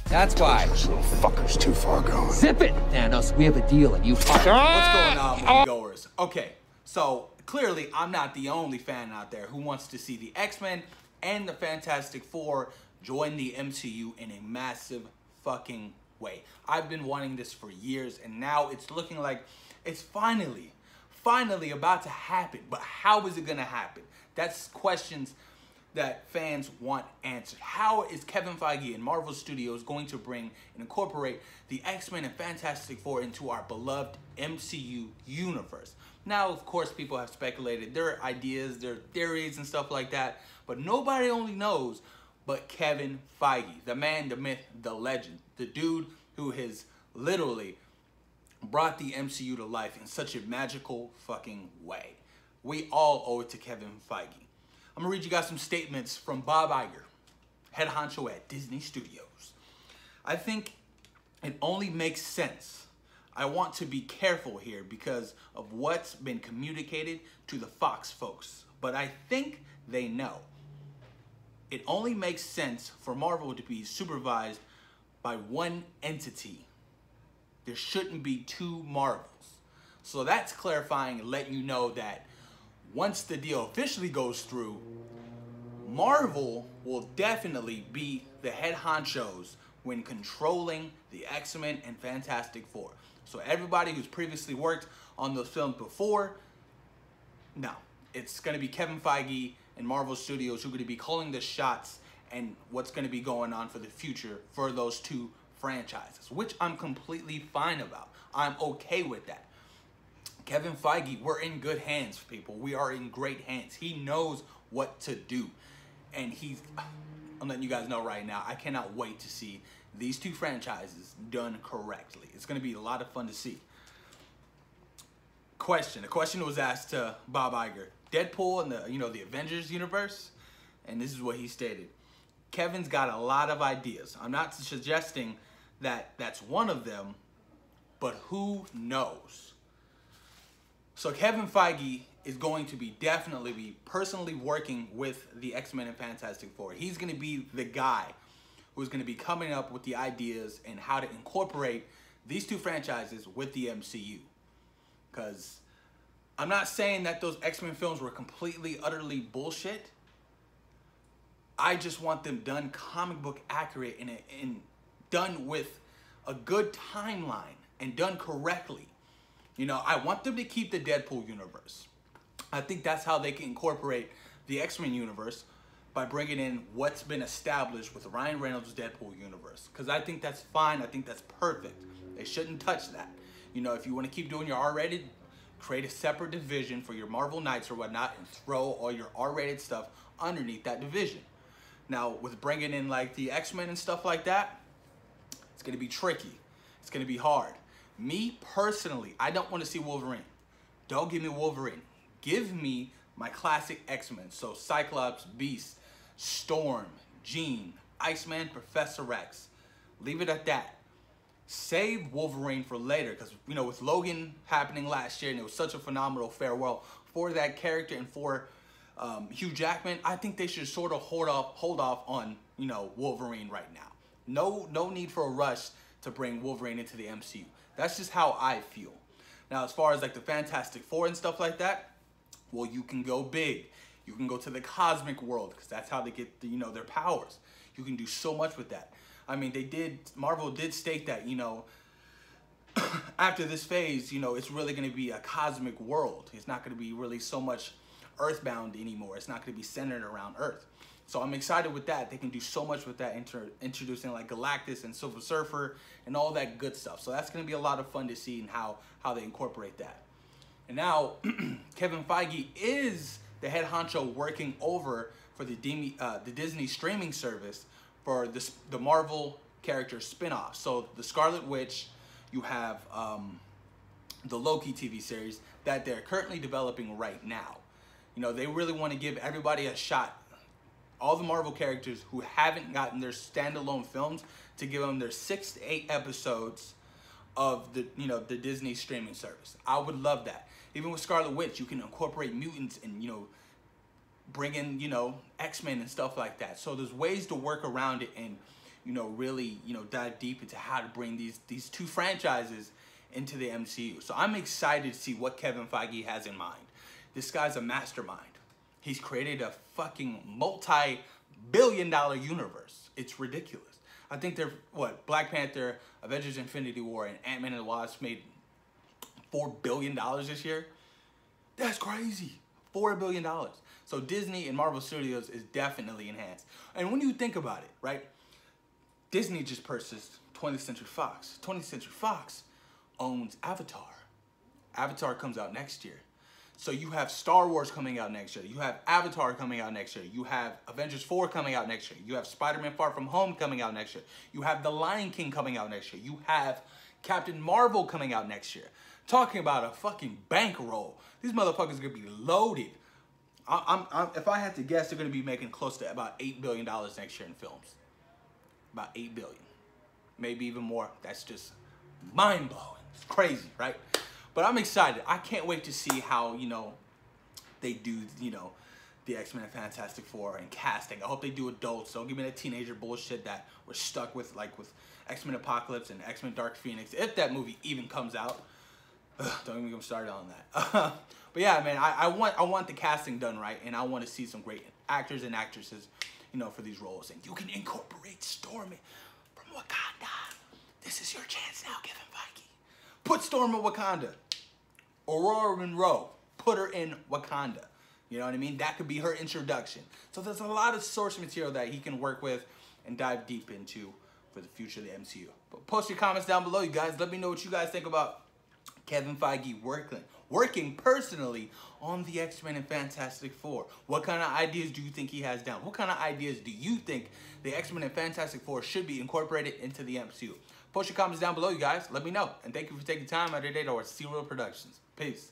That's why. This little fucker's too far gone. Zip it, Thanos. We have a deal, and you fuck. What's going on, moviegoers? Okay, so clearly I'm not the only fan out there who wants to see the X-Men and the Fantastic Four join the MCU in a massive fucking way. I've been wanting this for years, and now it's looking like it's finally about to happen. But how is it gonna happen? That's questions that fans want answered. How is Kevin Feige and Marvel Studios going to bring and incorporate the X-Men and Fantastic Four into our beloved MCU universe? Now, of course, people have speculated their ideas, their theories and stuff like that, but nobody only knows but Kevin Feige, the man, the myth, the legend, the dude who has literally brought the MCU to life in such a magical fucking way. We all owe it to Kevin Feige. I'm gonna read you guys some statements from Bob Iger, head honcho at Disney Studios. I think it only makes sense. I want to be careful here because of what's been communicated to the Fox folks, but I think they know. It only makes sense for Marvel to be supervised by one entity. There shouldn't be two Marvels. So that's clarifying and letting you know that once the deal officially goes through, Marvel will definitely be the head honchos when controlling the X-Men and Fantastic Four. So everybody who's previously worked on those films before, no, it's going to be Kevin Feige and Marvel Studios who are going to be calling the shots and what's going to be going on for the future for those two franchises, which I'm completely fine about. I'm okay with that. Kevin Feige, we're in good hands, people. We are in great hands. He knows what to do. And I'm letting you guys know right now, I cannot wait to see these two franchises done correctly. It's going to be a lot of fun to see. A question was asked to Bob Iger. Deadpool and the Avengers universe, and this is what he stated. Kevin's got a lot of ideas. I'm not suggesting that that's one of them, but who knows? So Kevin Feige is going to be definitely be personally working with the X-Men and Fantastic Four. He's going to be the guy who's going to be coming up with the ideas and how to incorporate these two franchises with the MCU. Because I'm not saying that those X-Men films were completely, utterly bullshit. I just want them done comic book accurate and done with a good timeline and done correctly. You know, I want them to keep the Deadpool universe. I think that's how they can incorporate the X-Men universe, by bringing in what's been established with Ryan Reynolds' Deadpool universe. Because I think that's fine. I think that's perfect. They shouldn't touch that. You know, if you want to keep doing your R-rated, create a separate division for your Marvel Knights or whatnot and throw all your R-rated stuff underneath that division. Now, with bringing in like the X-Men and stuff like that, it's going to be tricky. It's going to be hard. Me, personally, I don't want to see Wolverine. Don't give me Wolverine. Give me my classic X-Men. So Cyclops, Beast, Storm, Jean, Iceman, Professor X. Leave it at that. Save Wolverine for later, because, you know, with Logan happening last year, and it was such a phenomenal farewell for that character and for Hugh Jackman, I think they should sort of hold off on, you know, Wolverine right now. No need for a rush to bring Wolverine into the MCU. That's just how I feel. Now, as far as like the Fantastic Four and stuff like that, well, you can go big. You can go to the cosmic world, because that's how they get, you know, their powers. You can do so much with that. I mean, Marvel did state that, you know, after this phase, you know, it's really going to be a cosmic world. It's not going to be really so much earthbound anymore. It's not going to be centered around Earth. So I'm excited with that. They can do so much with that, introducing like Galactus and Silver Surfer and all that good stuff. So that's going to be a lot of fun to see and how they incorporate that. And now, Kevin Feige is the head honcho working over for the Disney streaming service for the Marvel character spin-off. So the Scarlet Witch, you have the Loki TV series that they're currently developing right now. You know, they really want to give everybody a shot. All the Marvel characters who haven't gotten their standalone films, to give them their 6 to 8 episodes of the Disney streaming service. I would love that. Even with Scarlet Witch, you can incorporate mutants and, you know, bring in, you know, X-Men and stuff like that. So there's ways to work around it and you know, really, you know, dive deep into how to bring these two franchises into the MCU. So I'm excited to see what Kevin Feige has in mind. This guy's a mastermind. He's created a fucking multi-billion-dollar universe. It's ridiculous. I think they're, what, Black Panther, Avengers Infinity War, and Ant-Man and the Wasp made $4 billion this year. That's crazy. $4 billion. So Disney and Marvel Studios is definitely enhanced. And when you think about it, right, Disney just purchased 20th Century Fox. 20th Century Fox owns Avatar. Avatar comes out next year. So you have Star Wars coming out next year. You have Avatar coming out next year. You have Avengers 4 coming out next year. You have Spider-Man Far From Home coming out next year. You have The Lion King coming out next year. You have Captain Marvel coming out next year. Talking about a fucking bankroll. These motherfuckers are going to be loaded. If I had to guess, they're going to be making close to about $8 billion next year in films. About $8 billion. Maybe even more. That's just mind-blowing. It's crazy, right? But I'm excited. I can't wait to see how, you know, they do, you know, the X-Men and Fantastic Four and casting. I hope they do adults. Don't give me that teenager bullshit that we're stuck with, like with X-Men Apocalypse and X-Men Dark Phoenix. If that movie even comes out. Don't even get me started on that. But yeah, man, I want the casting done right, and I want to see some great actors and actresses, you know, for these roles. And you can incorporate Storm from Wakanda. This is your chance now, Kevin Feige. Put Storm in Wakanda. Aurora Monroe. Put her in Wakanda. You know what I mean? That could be her introduction. So there's a lot of source material that he can work with and dive deep into for the future of the MCU. But post your comments down below, you guys. Let me know what you guys think about Kevin Feige working personally on the X-Men and Fantastic Four. What kind of ideas do you think he has down? What kind of ideas do you think the X-Men and Fantastic Four should be incorporated into the MCU? Post your comments down below, you guys. Let me know. And thank you for taking time out of your day to watch Serial Productions. Peace.